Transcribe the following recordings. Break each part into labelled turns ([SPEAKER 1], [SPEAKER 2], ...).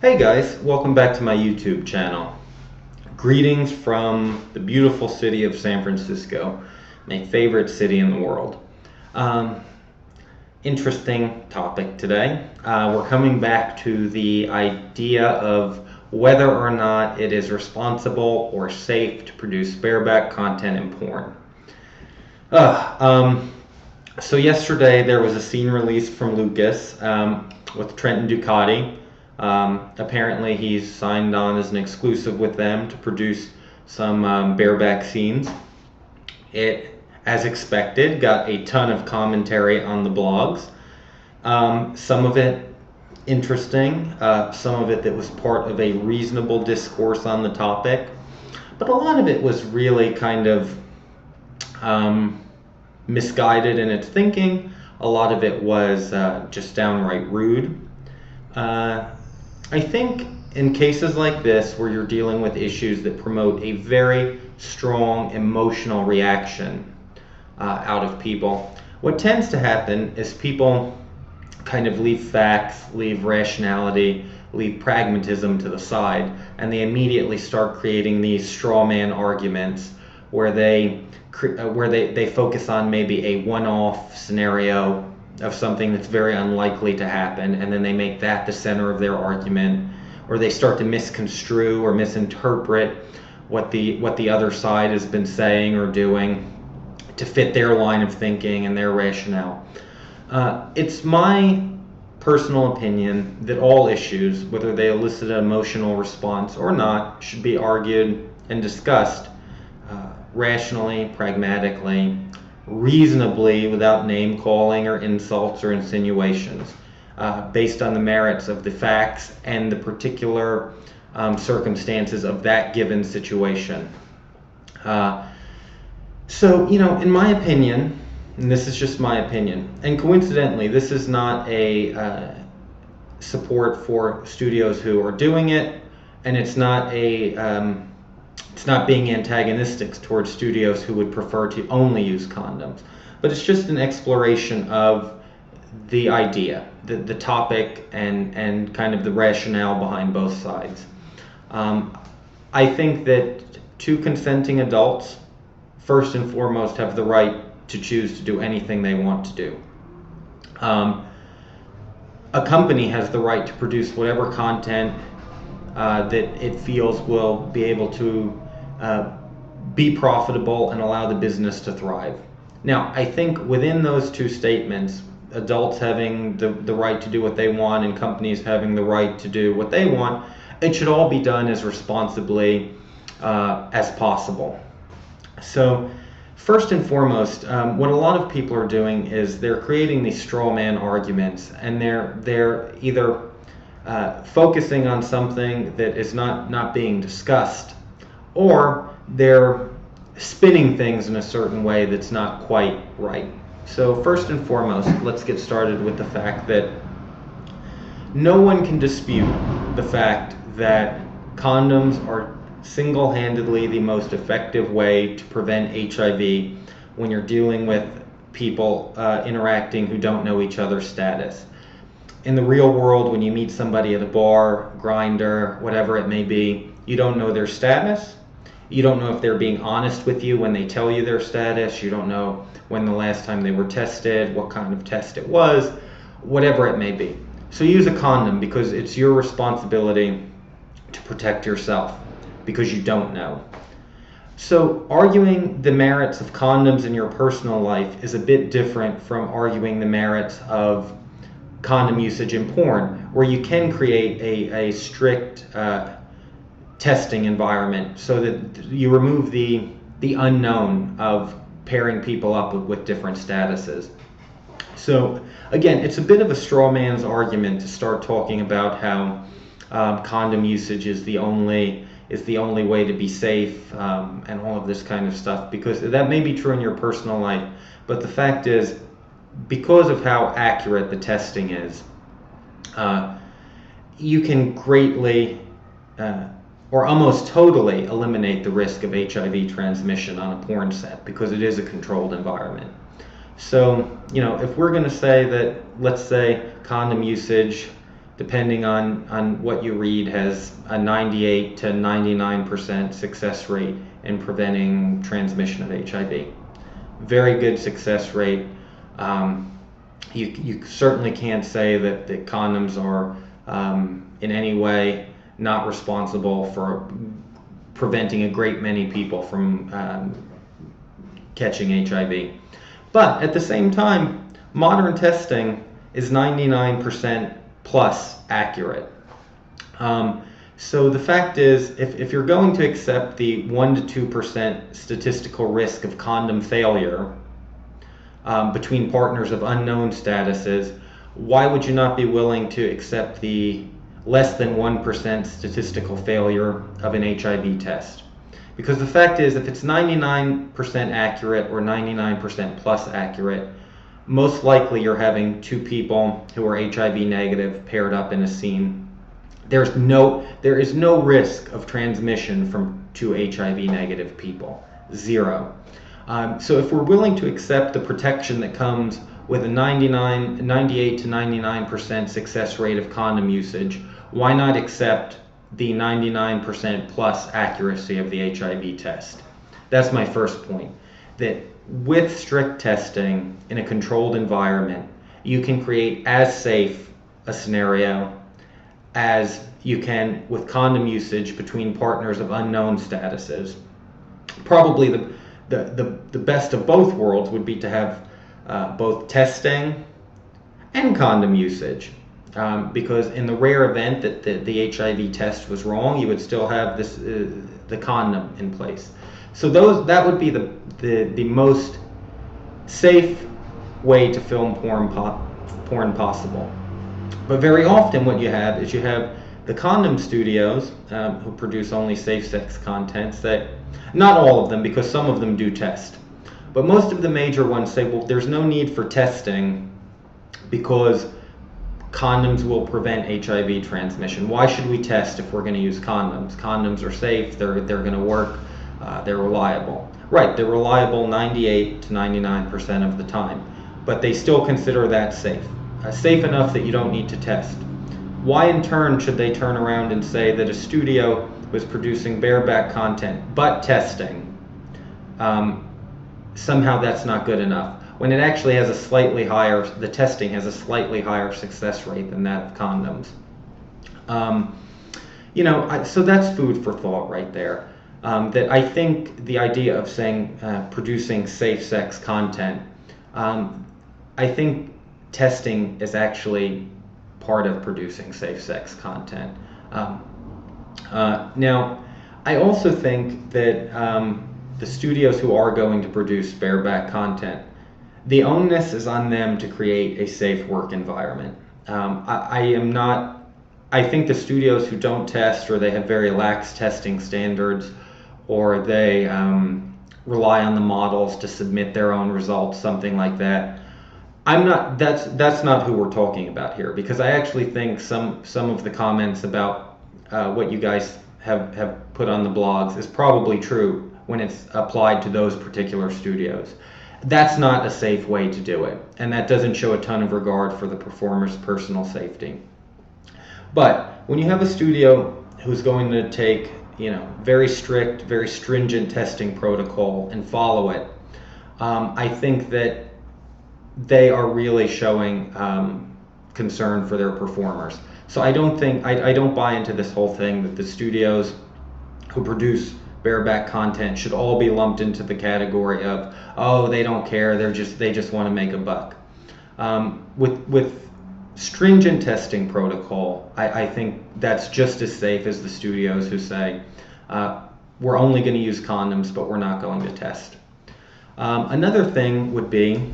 [SPEAKER 1] Hey guys, welcome back to my YouTube channel. Greetings from the beautiful city of San Francisco, my favorite city in the world. Um, Interesting topic today. We're coming back to the idea of whether or not it is responsible or safe to produce bareback content in porn. Uh, um, so yesterday there was a scene release from Lucas with Trenton Ducati. Apparently he's signed on as an exclusive with them to produce some bareback scenes. It, as expected, got a ton of commentary on the blogs. Some of it interesting, some of it that was part of a reasonable discourse on the topic, but a lot of it was really kind of um, misguided in its thinking. A lot of it was just downright rude. Uh, I think in cases like this, where you're dealing with issues that promote a very strong emotional reaction out of people, what tends to happen is people kind of leave facts, leave rationality, leave pragmatism to the side, and they immediately start creating these straw man arguments where they focus on maybe a one-off scenario of something that's very unlikely to happen, and then they make that the center of their argument, or they start to misconstrue or misinterpret what the other side has been saying or doing to fit their line of thinking and their rationale. It's my personal opinion that all issues, whether they elicit an emotional response or not, should be argued and discussed rationally, pragmatically, reasonably, without name calling or insults or insinuations, based on the merits of the facts and the particular circumstances of that given situation. In my opinion, and this is just my opinion, and coincidentally, this is not a support for studios who are doing it, and it's not being antagonistic towards studios who would prefer to only use condoms, but it's just an exploration of the idea, the topic, and kind of the rationale behind both sides. I think that two consenting adults, first and foremost, have the right to choose to do anything they want to do. A company has the right to produce whatever content that it feels will be able to be profitable and allow the business to thrive. Now, I think within those two statements, adults having the right to do what they want and companies having the right to do what they want, it should all be done as responsibly as possible. So, first and foremost, what a lot of people are doing is they're creating these straw man arguments, and they're either focusing on something that is not being discussed, or they're spinning things in a certain way that's not quite right. So first and foremost, let's get started with the fact that no one can dispute the fact that condoms are single-handedly the most effective way to prevent HIV when you're dealing with people interacting who don't know each other's status. In the real world, when you meet somebody at a bar, grinder, whatever it may be, you don't know their status. You don't know if they're being honest with you when they tell you their status. You don't know when the last time they were tested, what kind of test it was, whatever it may be. So use a condom because it's your responsibility to protect yourself, because you don't know. So arguing the merits of condoms in your personal life is a bit different from arguing the merits of condom usage in porn, where you can create a strict testing environment so that you remove the unknown of pairing people up with different statuses. So again, it's a bit of a straw man's argument to start talking about how condom usage is the only way to be safe, and all of this kind of stuff, because that may be true in your personal life, but the fact is, because of how accurate the testing is, you can greatly or almost totally eliminate the risk of HIV transmission on a porn set, because it is a controlled environment. So, if we're going to say that, let's say condom usage depending on what you read, has a 98 to 99% success rate in preventing transmission of HIV. Very good success rate. You certainly can't say that the condoms are in any way not responsible for preventing a great many people from catching HIV. But at the same time, modern testing is 99% plus accurate. So the fact is, if you're going to accept the 1 to 2% statistical risk of condom failure between partners of unknown statuses, why would you not be willing to accept the less than 1% statistical failure of an HIV test? Because the fact is, if it's 99% accurate or 99% plus accurate, most likely you're having two people who are HIV negative paired up in a scene. There is no risk of transmission from two HIV negative people. Zero. So if we're willing to accept the protection that comes with a 98 to 99% success rate of condom usage, why not accept the 99% plus accuracy of the HIV test? That's my first point. That with strict testing in a controlled environment, you can create as safe a scenario as you can with condom usage between partners of unknown statuses. Probably the best of both worlds would be to have both testing and condom usage, because in the rare event that the HIV test was wrong, you would still have the condom in place. So that would be the most safe way to film porn possible. But very often what you have is the condom studios who produce only safe sex contents, that not all of them, because some of them do test, but most of the major ones say, well, there's no need for testing because condoms will prevent HIV transmission. Why should we test if we're going to use condoms? Condoms are safe, they're going to work, they're reliable. Right, they're reliable 98 to 99% of the time, but they still consider that safe. Safe enough that you don't need to test. Why in turn should they turn around and say that a studio was producing bareback content but testing, somehow that's not good enough, when it actually has the testing has a slightly higher success rate than that of condoms? So that's food for thought right there. That I think the idea of saying producing safe sex content, I think testing is actually part of producing safe sex content. Now, I also think that the studios who are going to produce bareback content, the onus is on them to create a safe work environment. I think the studios who don't test, or they have very lax testing standards, or they rely on the models to submit their own results, something like that, that's not who we're talking about here, because I actually think some of the comments about what you guys have put on the blogs is probably true when it's applied to those particular studios. That's not a safe way to do it, and that doesn't show a ton of regard for the performer's personal safety. But when you have a studio who's going to take very strict, very stringent testing protocol and follow it, I think that they are really showing concern for their performers. So I don't buy into this whole thing that the studios who produce bareback content should all be lumped into the category of, oh, they don't care, they just want to make a buck. With stringent testing protocol, I think that's just as safe as the studios who say, we're only going to use condoms, but we're not going to test. Another thing would be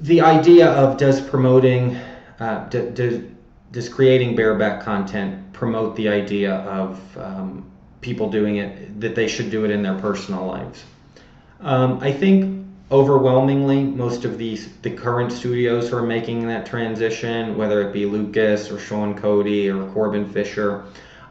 [SPEAKER 1] the idea of does creating bareback content promote the idea of people doing it, that they should do it in their personal lives? I think overwhelmingly most of the current studios who are making that transition, whether it be Lucas or Sean Cody or Corbin Fisher,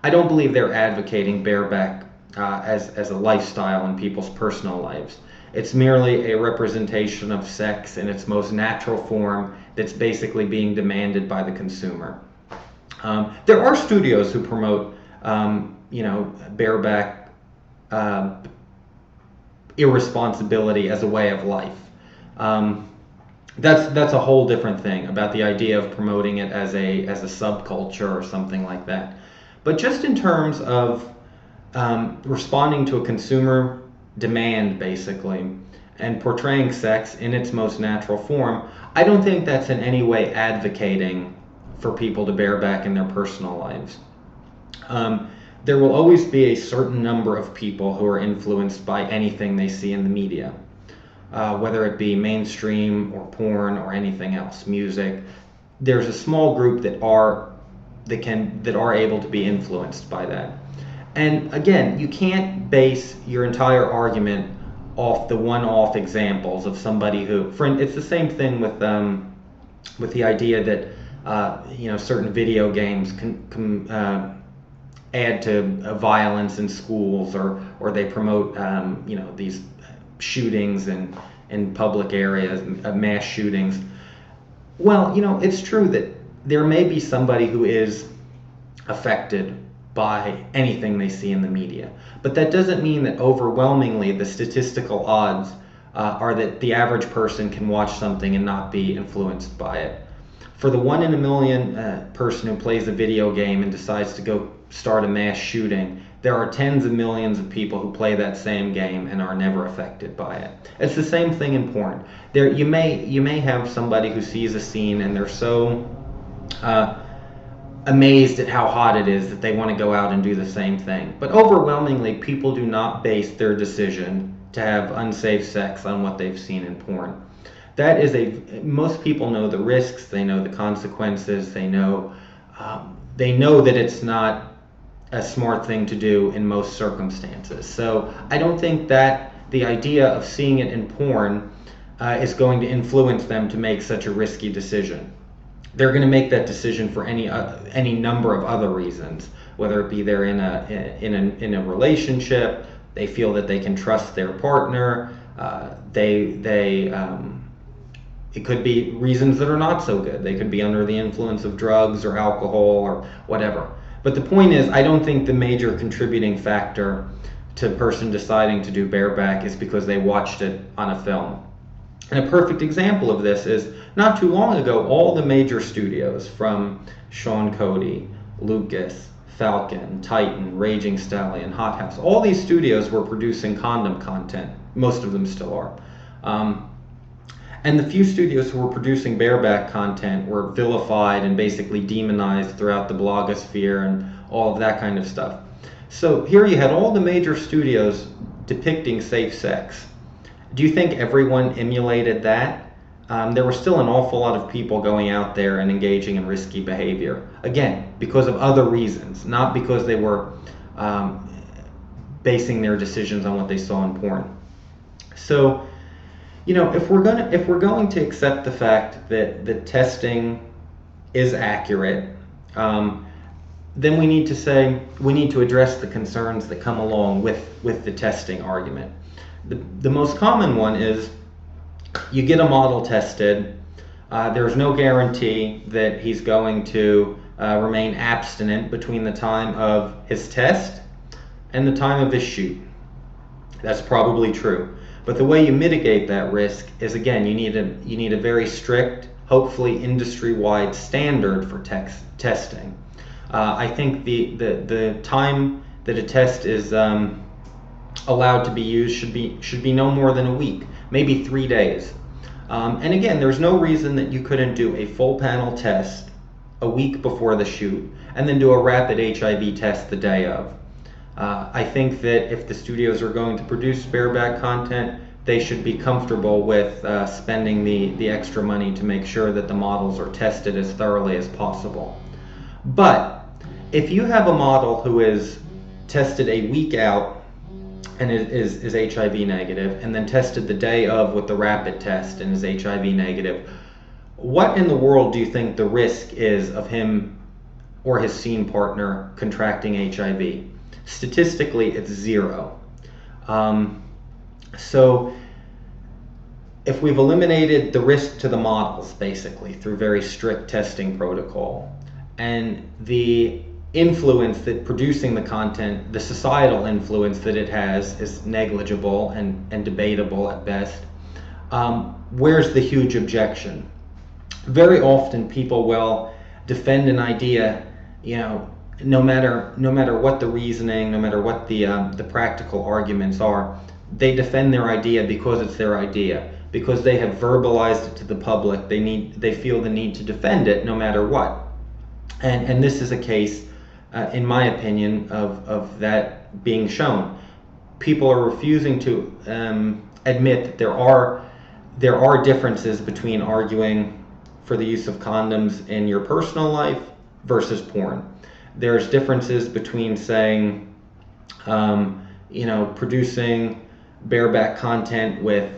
[SPEAKER 1] I don't believe they're advocating bareback as a lifestyle in people's personal lives. It's merely a representation of sex in its most natural form that's basically being demanded by the consumer. There are studios who promote, bareback irresponsibility as a way of life. That's a whole different thing about the idea of promoting it as a subculture or something like that. But just in terms of responding to a consumer demand, basically, and portraying sex in its most natural form, I don't think that's in any way advocating for people to bareback in their personal lives. There will always be a certain number of people who are influenced by anything they see in the media, whether it be mainstream or porn or anything else, music. There's a small group that are able to be influenced by that. And again, you can't base your entire argument off the one-off examples of somebody who, it's the same thing with the idea that certain video games can add to violence in schools, or they promote these shootings in public areas, mass shootings. Well, it's true that there may be somebody who is affected by anything they see in the media, but that doesn't mean that overwhelmingly the statistical odds are that the average person can watch something and not be influenced by it. For the 1 in a million person who plays a video game and decides to go start a mass shooting, there are tens of millions of people who play that same game and are never affected by it. It's the same thing in porn. You may have somebody who sees a scene and they're so amazed at how hot it is that they want to go out and do the same thing. But overwhelmingly, people do not base their decision to have unsafe sex on what they've seen in porn. Most people know the risks, they know the consequences, they know that it's not a smart thing to do in most circumstances. So I don't think that the idea of seeing it in porn is going to influence them to make such a risky decision. They're going to make that decision for any number of other reasons, whether it be they're in a relationship, they feel that they can trust their partner, it could be reasons that are not so good. They could be under the influence of drugs or alcohol or whatever. But the point is, I don't think the major contributing factor to a person deciding to do bareback is because they watched it on a film. And a perfect example of this is, not too long ago, all the major studios, from Sean Cody, Lucas, Falcon, Titan, Raging Stallion, Hot House, all these studios were producing condom content. Most of them still are. And the few studios who were producing bareback content were vilified and basically demonized throughout the blogosphere and all of that kind of stuff. So here you had all the major studios depicting safe sex. Do you think everyone emulated that? There were still an awful lot of people going out there and engaging in risky behavior. Again, because of other reasons, not because they were basing their decisions on what they saw in porn. So, if we're going to accept the fact that the testing is accurate, then we need to address the concerns that come along with the testing argument. The most common one is, you get a model tested, there's no guarantee that he's going to remain abstinent between the time of his test and the time of his shoot. That's probably true. But the way you mitigate that risk is, again, you need a very strict, hopefully industry-wide standard for testing. I think the time that a test is allowed to be used should be no more than a week, maybe 3 days. And again, there's no reason that you couldn't do a full panel test a week before the shoot and then do a rapid HIV test the day of. I think that if the studios are going to produce bareback content, they should be comfortable with spending the extra money to make sure that the models are tested as thoroughly as possible. But if you have a model who is tested a week out and is HIV negative, and then tested the day of with the rapid test and is HIV negative, what in the world do you think the risk is of him or his scene partner contracting HIV? Statistically, it's 0. So if we've eliminated the risk to the models, basically, through very strict testing protocol, and the influence that producing the content, the societal influence that it has, is negligible and debatable at best, where's the huge objection? Very often people will defend an idea, no matter what the reasoning, no matter what the practical arguments are, they defend their idea because it's their idea, because they have verbalized it to the public. They feel the need to defend it no matter what. And this is a case, in my opinion, of that being shown. People are refusing to admit that there are differences between arguing for the use of condoms in your personal life versus porn. There's differences between saying, producing bareback content with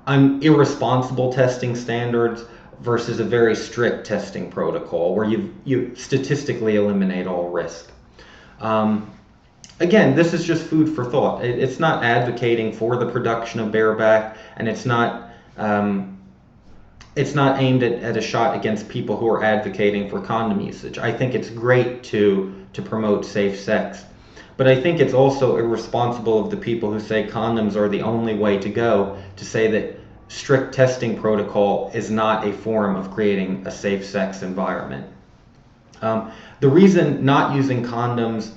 [SPEAKER 1] irresponsible testing standards versus a very strict testing protocol where you statistically eliminate all risk. Again, this is just food for thought. It's not advocating for the production of bareback, and it's not aimed at a shot against people who are advocating for condom usage. I think it's great to promote safe sex, but I think it's also irresponsible of the people who say condoms are the only way to go to say that strict testing protocol is not a form of creating a safe sex environment. The reason not using condoms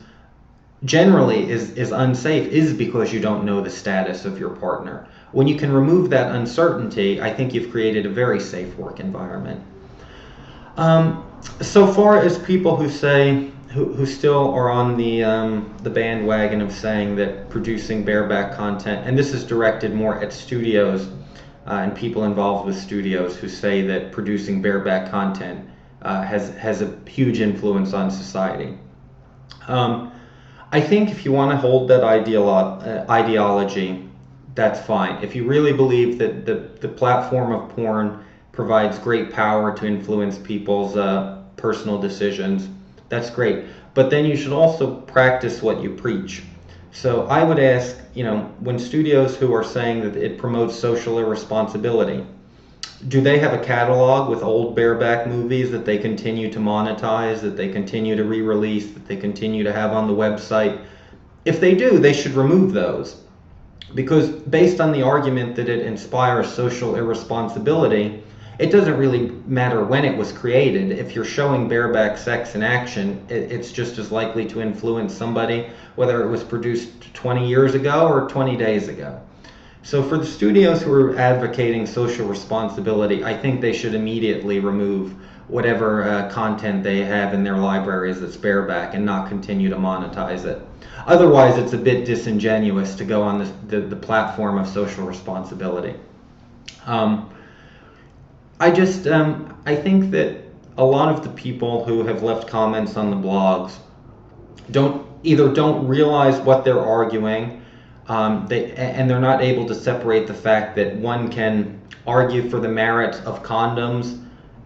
[SPEAKER 1] generally is unsafe is because you don't know the status of your partner. When you can remove that uncertainty, I think you've created a very safe work environment. So far as people who say, who still are on the bandwagon of saying that producing bareback content, and this is directed more at studios and people involved with studios who say that producing bareback content has a huge influence on society. I think if you want to hold that ideology, that's fine. If you really believe that the platform of porn provides great power to influence people's personal decisions, that's great. But then you should also practice what you preach. So I would ask, when studios who are saying that it promotes social irresponsibility, do they have a catalog with old bareback movies that they continue to monetize, that they continue to re-release, that they continue to have on the website? If they do, they should remove those. Because based on the argument that it inspires social irresponsibility, it doesn't really matter when it was created. If you're showing bareback sex in action, it's just as likely to influence somebody whether it was produced 20 years ago or 20 days ago. So for the studios who are advocating social responsibility, I think they should immediately remove whatever content they have in their libraries that's bareback and not continue to monetize it. Otherwise, it's a bit disingenuous to go on the platform of social responsibility. I think that a lot of the people who have left comments on the blogs don't realize what they're arguing, and they're not able to separate the fact that one can argue for the merits of condoms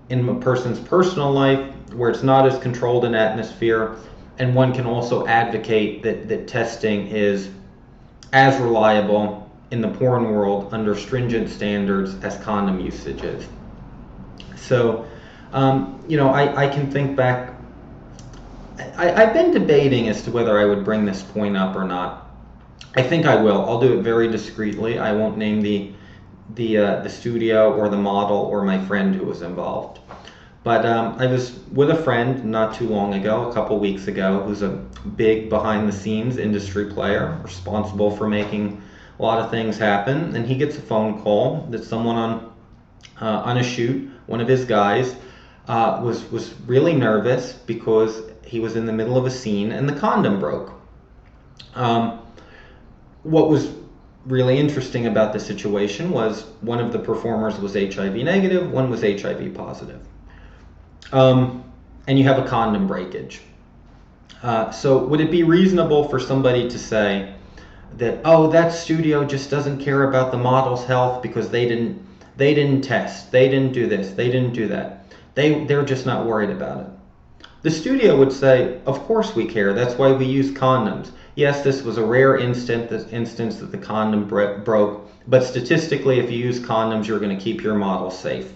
[SPEAKER 1] in a person's personal life where it's not as controlled an atmosphere, and one can also advocate that testing is as reliable in the porn world under stringent standards as condom usage is. So, I can think back. I've been debating as to whether I would bring this point up or not. I think I will. I'll do it very discreetly. I won't name the studio or the model or my friend who was involved. But I was with a friend not too long ago, a couple weeks ago, who's a big behind-the-scenes industry player, responsible for making a lot of things happen. And he gets a phone call that someone on a shoot, one of his guys, was really nervous because he was in the middle of a scene and the condom broke. What was really interesting about the situation was one of the performers was HIV negative, one was HIV positive. And you have a condom breakage. So would it be reasonable for somebody to say that, that studio just doesn't care about the model's health because they didn't test, they didn't do this, they didn't do that, they're just not worried about it? The studio would say, of course we care, that's why we use condoms. Yes, this was a rare instance that the condom broke, but statistically, if you use condoms, you're going to keep your model safe.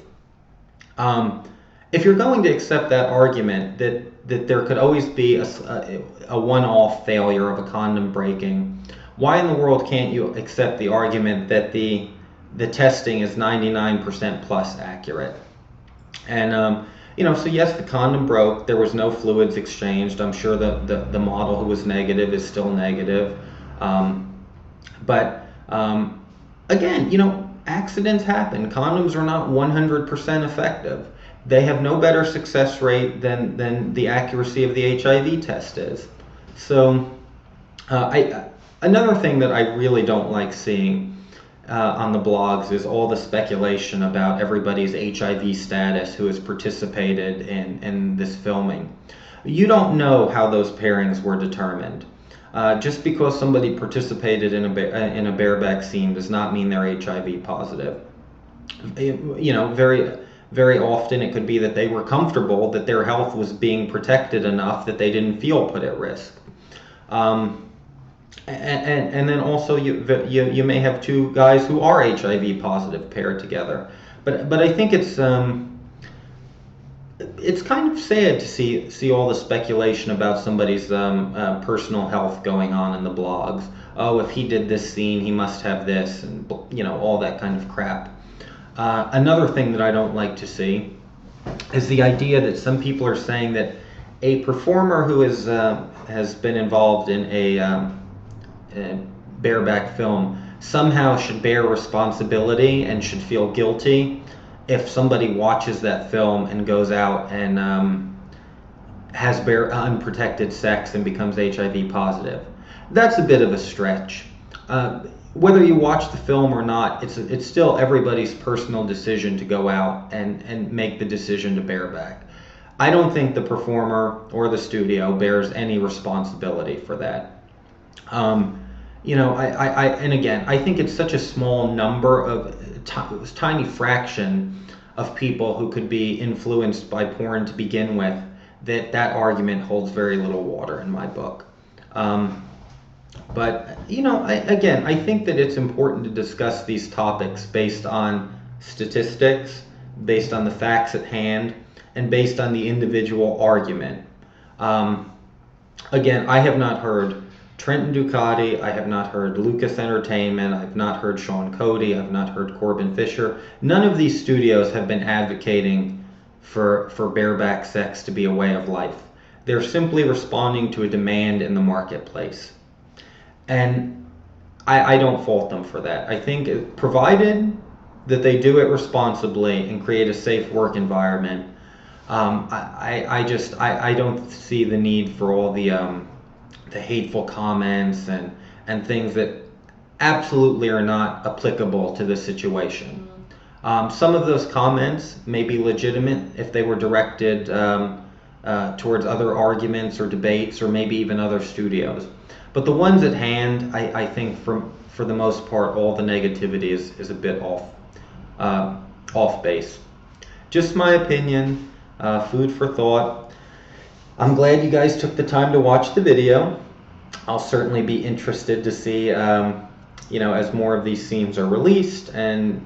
[SPEAKER 1] If you're going to accept that argument that there could always be a one-off failure of a condom breaking, why in the world can't you accept the argument that the testing is 99% plus accurate? And so yes, the condom broke. There was no fluids exchanged. I'm sure the model who was negative is still negative. But again, accidents happen. Condoms are not 100% effective. They have no better success rate than the accuracy of the HIV test is. So another thing that I really don't like seeing on the blogs is all the speculation about everybody's HIV status who has participated in this filming. You don't know how those pairings were determined. Just because somebody participated in a bareback scene does not mean they're HIV positive. Very, very often it could be that they were comfortable, that their health was being protected enough that they didn't feel put at risk. And then also you may have two guys who are HIV positive paired together. But I think it's kind of sad to see all the speculation about somebody's personal health going on in the blogs. Oh, if he did this scene, he must have this, and all that kind of crap. Another thing that I don't like to see is the idea that some people are saying that a performer who has been involved in a bareback film somehow should bear responsibility and should feel guilty if somebody watches that film and goes out and has unprotected sex and becomes HIV positive. That's a bit of a stretch. Whether you watch the film or not, it's still everybody's personal decision to go out and make the decision to bareback. I don't think the performer or the studio bears any responsibility for that. And again, I think it's such a small number of tiny fraction of people who could be influenced by porn to begin with that argument holds very little water in my book. But I think that it's important to discuss these topics based on statistics, based on the facts at hand, and based on the individual argument. Again, I have not heard Trenton Ducati, I have not heard Lucas Entertainment, I've not heard Sean Cody, I've not heard Corbin Fisher. None of these studios have been advocating for bareback sex to be a way of life. They're simply responding to a demand in the marketplace. And I don't fault them for that. I think provided that they do it responsibly and create a safe work environment, I don't see the need for all the hateful comments and things that absolutely are not applicable to this situation. Some of those comments may be legitimate if they were directed towards other arguments or debates or maybe even other studios. But the ones at hand, I think for the most part, all the negativity is a bit off base. Just my opinion, food for thought. I'm glad you guys took the time to watch the video. I'll certainly be interested to see, as more of these scenes are released and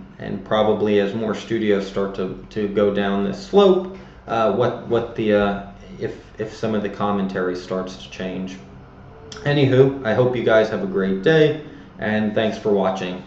[SPEAKER 1] probably as more studios start to go down this slope, if some of the commentary starts to change. Anywho, I hope you guys have a great day, and thanks for watching.